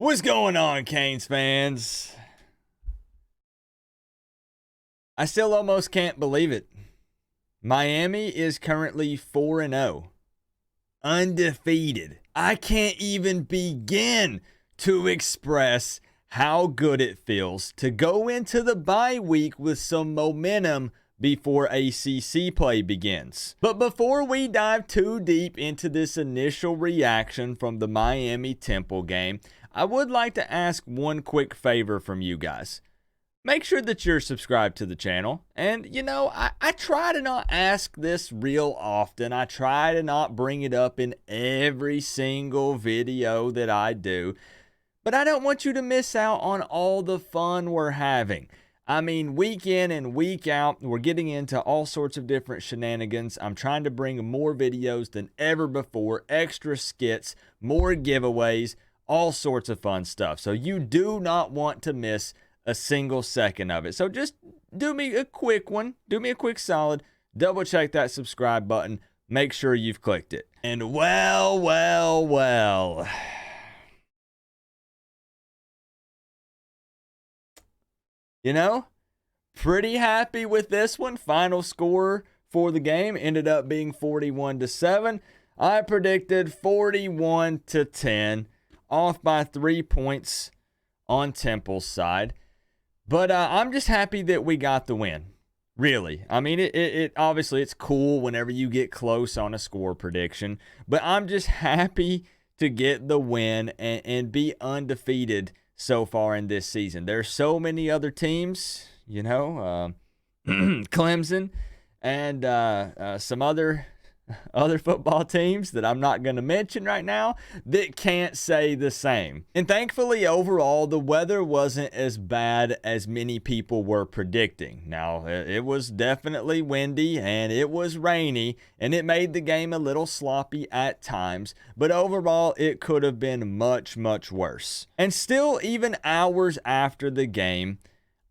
What's going on, Canes fans? I still almost can't believe it. Miami is currently 4-0. Undefeated. I can't even begin to express how good it feels to go into the bye week with some momentum before ACC play begins. But before we dive too deep into this initial reaction from the Miami Temple game, I would like to ask one quick favor from you guys. Make sure that you're subscribed to the channel. And, I try to not ask this real often. I try to not bring it up in every single video that I do. But I don't want you to miss out on all the fun we're having. I mean, week in and week out, we're getting into all sorts of different shenanigans. I'm trying to bring more videos than ever before, extra skits, more giveaways, all sorts of fun stuff. So you do not want to miss a single second of it. So just do me a quick one. Do me a quick solid. Double check that subscribe button. Make sure you've clicked it. And well. Pretty happy with this one. Final score for the game ended up being 41-7. I predicted 41-10, off by 3 points on Temple's side. But I'm just happy that we got the win. Really. I mean, it obviously it's cool whenever you get close on a score prediction. But I'm just happy to get the win and be undefeated so far in this season. There's so many other teams, Clemson and some other football teams that I'm not going to mention right now that can't say the same. And thankfully, overall, the weather wasn't as bad as many people were predicting. Now, it was definitely windy and it was rainy and it made the game a little sloppy at times, but overall, it could have been much, much worse. And still, even hours after the game,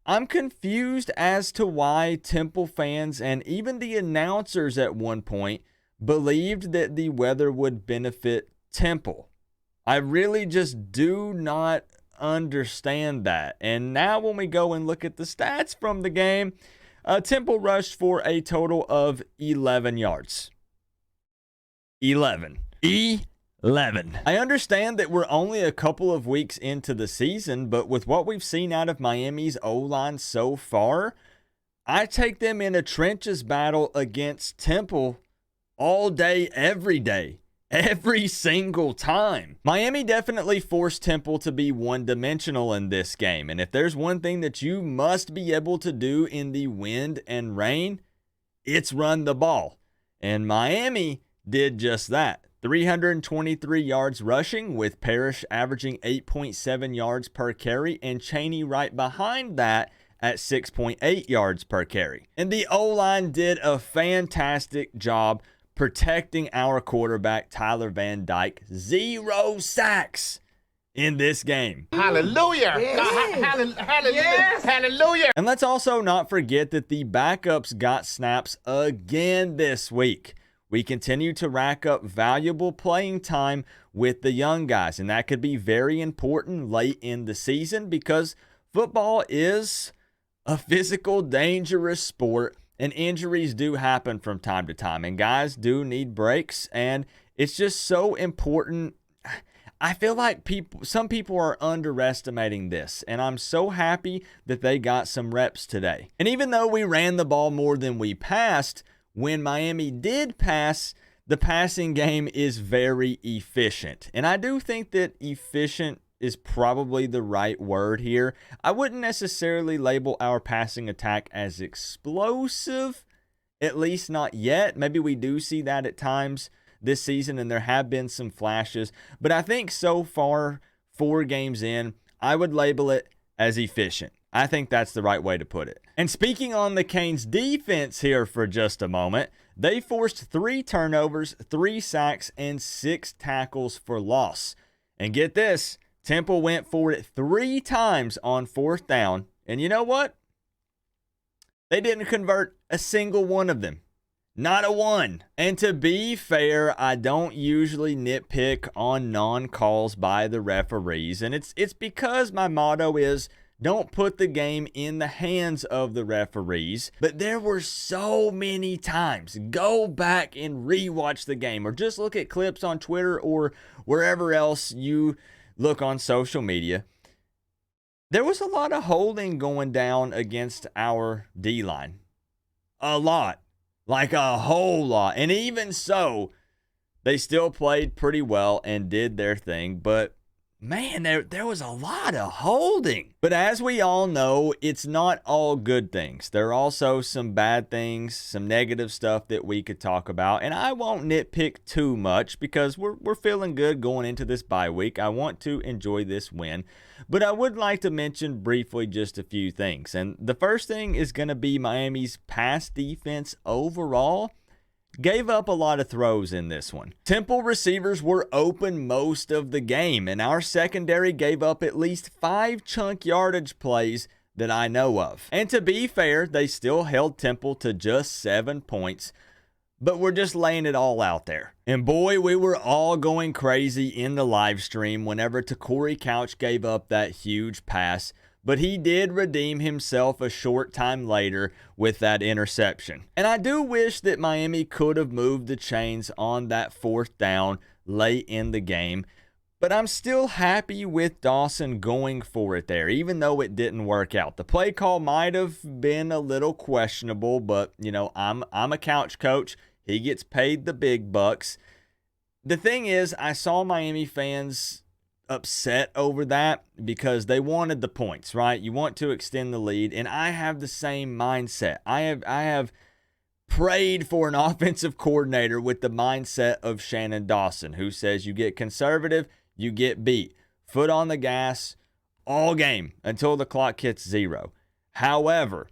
I'm confused as to why Temple fans and even the announcers at one point believed that the weather would benefit Temple. I really just do not understand that. And now when we go and look at the stats from the game, Temple rushed for a total of 11 yards. 11. I understand that we're only a couple of weeks into the season, but with what we've seen out of Miami's O-line so far, I take them in a trenches battle against Temple all day, every single time. Miami definitely forced Temple to be one-dimensional in this game. And if there's one thing that you must be able to do in the wind and rain, it's run the ball. And Miami did just that. 323 yards rushing, with Parrish averaging 8.7 yards per carry and Chaney right behind that at 6.8 yards per carry. And the O-line did a fantastic job protecting our quarterback, Tyler Van Dyke. 0 sacks in this game. Hallelujah. Yes. Hallelujah. And let's also not forget that the backups got snaps again this week. We continue to rack up valuable playing time with the young guys, and that could be very important late in the season because football is a physical, dangerous sport. And injuries do happen from time to time. And guys do need breaks. And it's just so important. I feel like some people are underestimating this. And I'm so happy that they got some reps today. And even though we ran the ball more than we passed, when Miami did pass, the passing game is very efficient. And I do think that efficient is probably the right word here. I wouldn't necessarily label our passing attack as explosive, at least not yet. Maybe we do see that at times this season, and there have been some flashes. But I think so far, 4 games in, I would label it as efficient. I think that's the right way to put it. And speaking on the Canes defense here for just a moment, they forced 3 turnovers, 3 sacks, and 6 tackles for loss. And get this, Temple went for it 3 times on 4th down. And you know what? They didn't convert a single one of them. Not a one. And to be fair, I don't usually nitpick on non-calls by the referees. And it's because my motto is don't put the game in the hands of the referees. But there were so many times. Go back and rewatch the game or just look at clips on Twitter or wherever else you look on social media. There was a lot of holding going down against our D-line. A lot. Like a whole lot. And even so, they still played pretty well and did their thing. But man, there was a lot of holding. But as we all know, it's not all good things. There are also some bad things, some negative stuff that we could talk about. And I won't nitpick too much because we're feeling good going into this bye week. I want to enjoy this win. But I would like to mention briefly just a few things. And the first thing is going to be Miami's pass defense overall. Gave up a lot of throws in this one. Temple receivers were open most of the game, and our secondary gave up at least 5 chunk yardage plays that I know of. And to be fair, they still held Temple to just 7 points, but we're just laying it all out there. And boy, we were all going crazy in the live stream whenever Corey Couch gave up that huge pass. But he did redeem himself a short time later with that interception. And I do wish that Miami could have moved the chains on that 4th down late in the game. But I'm still happy with Dawson going for it there, even though it didn't work out. The play call might have been a little questionable, but, you know, I'm a couch coach. He gets paid the big bucks. The thing is, I saw Miami fans upset over that because they wanted the points, right? You want to extend the lead, and I have the same mindset. I have prayed for an offensive coordinator with the mindset of Shannon Dawson, who says you get conservative, you get beat. Foot on the gas all game until the clock hits 0. However,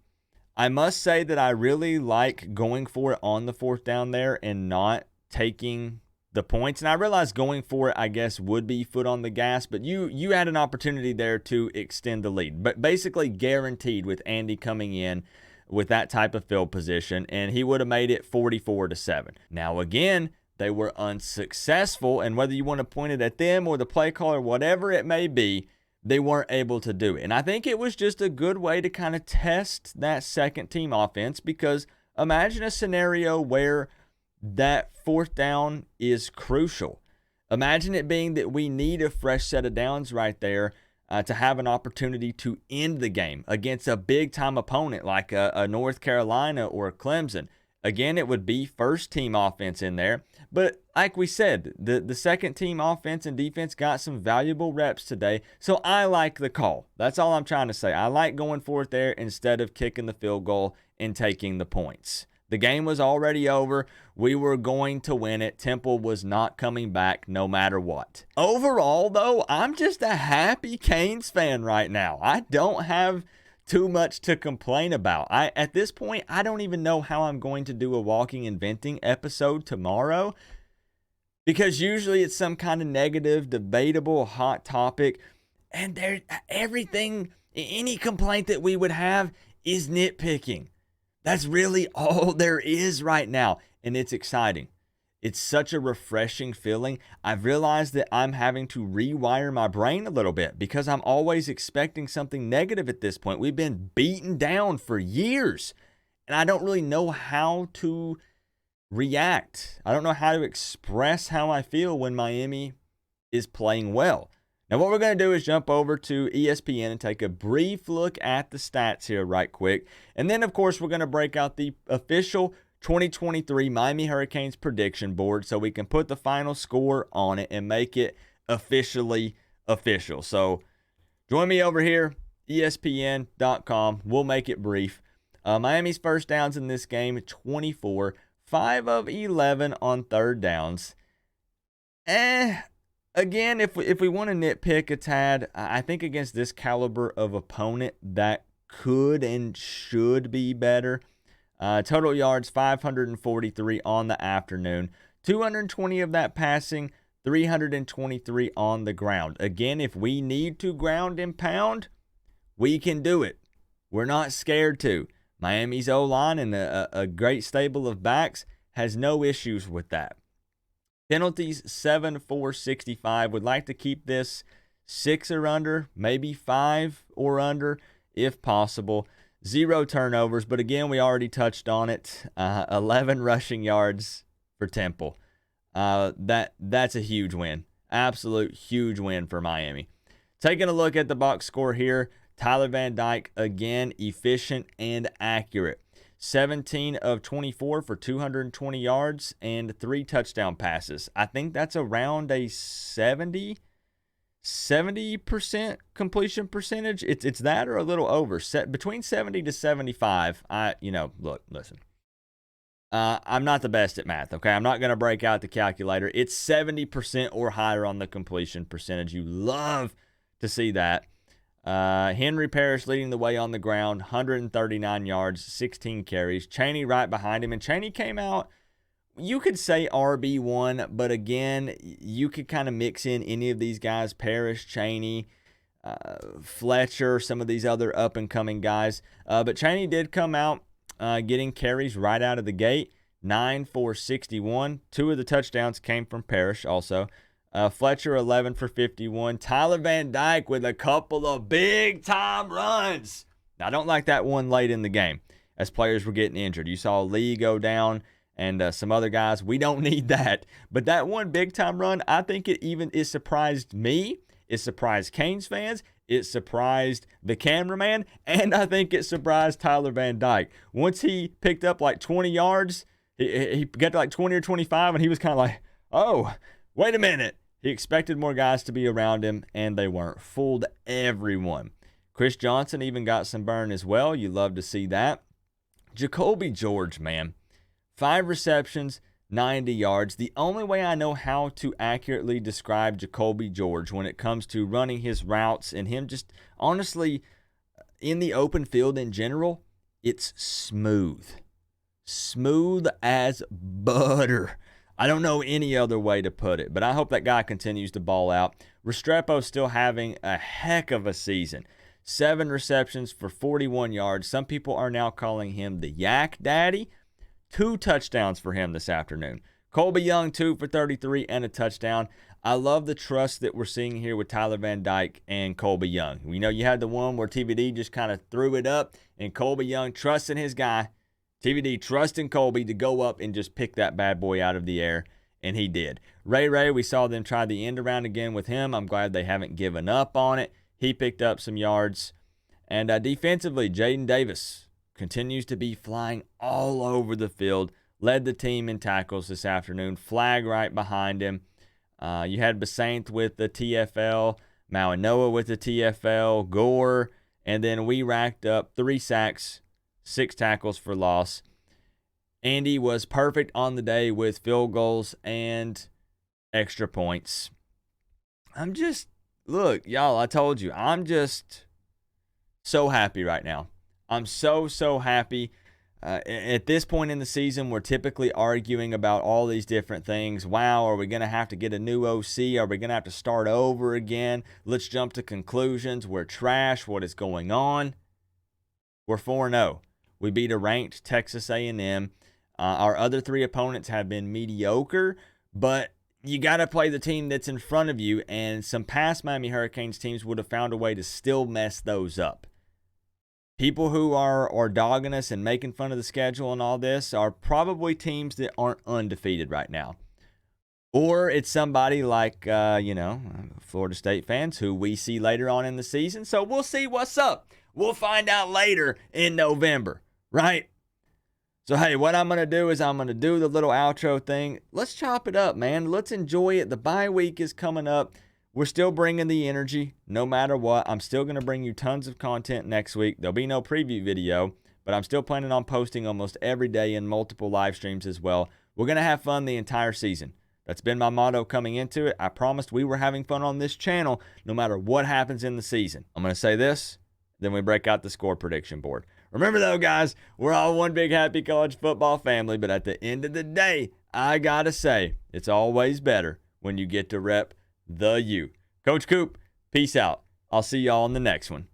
I must say that I really like going for it on the 4th down there and not taking the points. And I realize going for it, I guess, would be foot on the gas, but you had an opportunity there to extend the lead. But basically guaranteed with Andy coming in with that type of field position, and he would have made it 44-7. Now, again, they were unsuccessful, and whether you want to point it at them or the play caller, whatever it may be, they weren't able to do it. And I think it was just a good way to kind of test that second team offense, because imagine a scenario where that 4th down is crucial. Imagine it being that we need a fresh set of downs right there to have an opportunity to end the game against a big-time opponent like a North Carolina or a Clemson. Again, it would be first-team offense in there. But like we said, the second-team offense and defense got some valuable reps today, so I like the call. That's all I'm trying to say. I like going for it there instead of kicking the field goal and taking the points. The game was already over. We were going to win it. Temple was not coming back no matter what. Overall, though, I'm just a happy Canes fan right now. I don't have too much to complain about. At this point, I don't even know how I'm going to do a Walking and Venting episode tomorrow, because usually it's some kind of negative, debatable, hot topic, and everything, any complaint that we would have is nitpicking. That's really all there is right now, and it's exciting. It's such a refreshing feeling. I've realized that I'm having to rewire my brain a little bit because I'm always expecting something negative at this point. We've been beaten down for years, and I don't really know how to react. I don't know how to express how I feel when Miami is playing well. Now, what we're going to do is jump over to ESPN and take a brief look at the stats here right quick. And then, of course, we're going to break out the official 2023 Miami Hurricanes prediction board so we can put the final score on it and make it officially official. So join me over here, ESPN.com. We'll make it brief. Miami's first downs in this game, 24. 5 of 11 on third downs. Again, if we want to nitpick a tad, I think against this caliber of opponent, that could and should be better. Total yards, 543 on the afternoon. 220 of that passing, 323 on the ground. Again, if we need to ground and pound, we can do it. We're not scared to. Miami's O-line and a great stable of backs has no issues with that. Penalties, 7-4-65. Would like to keep this 6 or under, maybe 5 or under if possible. 0 turnovers, but again, we already touched on it. 11 rushing yards for Temple. That's a huge win. Absolute huge win for Miami. Taking a look at the box score here, Tyler Van Dyke, again, efficient and accurate. 17 of 24 for 220 yards and 3 touchdown passes. I think that's around a 70% completion percentage. It's that or a little over. Between 70 to 75. Listen. I'm not the best at math, okay? I'm not going to break out the calculator. It's 70% or higher on the completion percentage. You love to see that. Henry Parrish leading the way on the ground, 139 yards, 16 carries. Chaney right behind him, and Chaney came out, you could say RB1, but again, you could kind of mix in any of these guys, Parrish, Chaney, Fletcher, some of these other up-and-coming guys. But Chaney did come out getting carries right out of the gate, 9 for 61. 2 of the touchdowns came from Parrish also. Fletcher, 11 for 51. Tyler Van Dyke with a couple of big-time runs. Now, I don't like that one late in the game as players were getting injured. You saw Lee go down and some other guys. We don't need that. But that one big-time run, I think it surprised me. It surprised Canes fans. It surprised the cameraman. And I think it surprised Tyler Van Dyke. Once he picked up like 20 yards, he got to like 20 or 25, and he was kind of like, oh, wait a minute. He expected more guys to be around him, and they weren't. Fooled everyone. Chris Johnson even got some burn as well. You love to see that. Jacoby George, man. 5 receptions, 90 yards. The only way I know how to accurately describe Jacoby George when it comes to running his routes and him just, honestly, in the open field in general, it's smooth. Smooth as butter. I don't know any other way to put it, but I hope that guy continues to ball out. Restrepo's still having a heck of a season. 7 receptions for 41 yards. Some people are now calling him the Yak Daddy. 2 touchdowns for him this afternoon. Colby Young, 2 for 33 and a touchdown. I love the trust that we're seeing here with Tyler Van Dyke and Colby Young. We know you had the one where TVD just kind of threw it up, and Colby Young trusting his guy. TVD trusting Colby to go up and just pick that bad boy out of the air, and he did. Ray, we saw them try the end around again with him. I'm glad they haven't given up on it. He picked up some yards. And defensively, Jaden Davis continues to be flying all over the field. Led the team in tackles this afternoon. Flag right behind him. You had Basainth with the TFL, Mawanoa with the TFL, Gore, and then we racked up 3 sacks, 6 tackles for loss. Andy was perfect on the day with field goals and extra points. Look, y'all, I told you, I'm just so happy right now. I'm so happy. At this point in the season, we're typically arguing about all these different things. Wow, are we going to have to get a new OC? Are we going to have to start over again? Let's jump to conclusions. We're trash. What is going on? We're 4-0. We beat a ranked Texas A&M. Our other 3 opponents have been mediocre, but you got to play the team that's in front of you, and some past Miami Hurricanes teams would have found a way to still mess those up. People who are dogging us and making fun of the schedule and all this are probably teams that aren't undefeated right now. Or it's somebody like, Florida State fans who we see later on in the season. So we'll see what's up. We'll find out later in November, right? So, hey, what I'm going to do is I'm going to do the little outro thing. Let's chop it up, man. Let's enjoy it. The bye week is coming up. We're still bringing the energy no matter what. I'm still going to bring you tons of content next week. There'll be no preview video, but I'm still planning on posting almost every day in multiple live streams as well. We're going to have fun the entire season. That's been my motto coming into it. I promised we were having fun on this channel no matter what happens in the season. I'm going to say this, then we break out the score prediction board. Remember though, guys, we're all one big happy college football family, but at the end of the day, I got to say, it's always better when you get to rep the U. Coach Coop, peace out. I'll see y'all in the next one.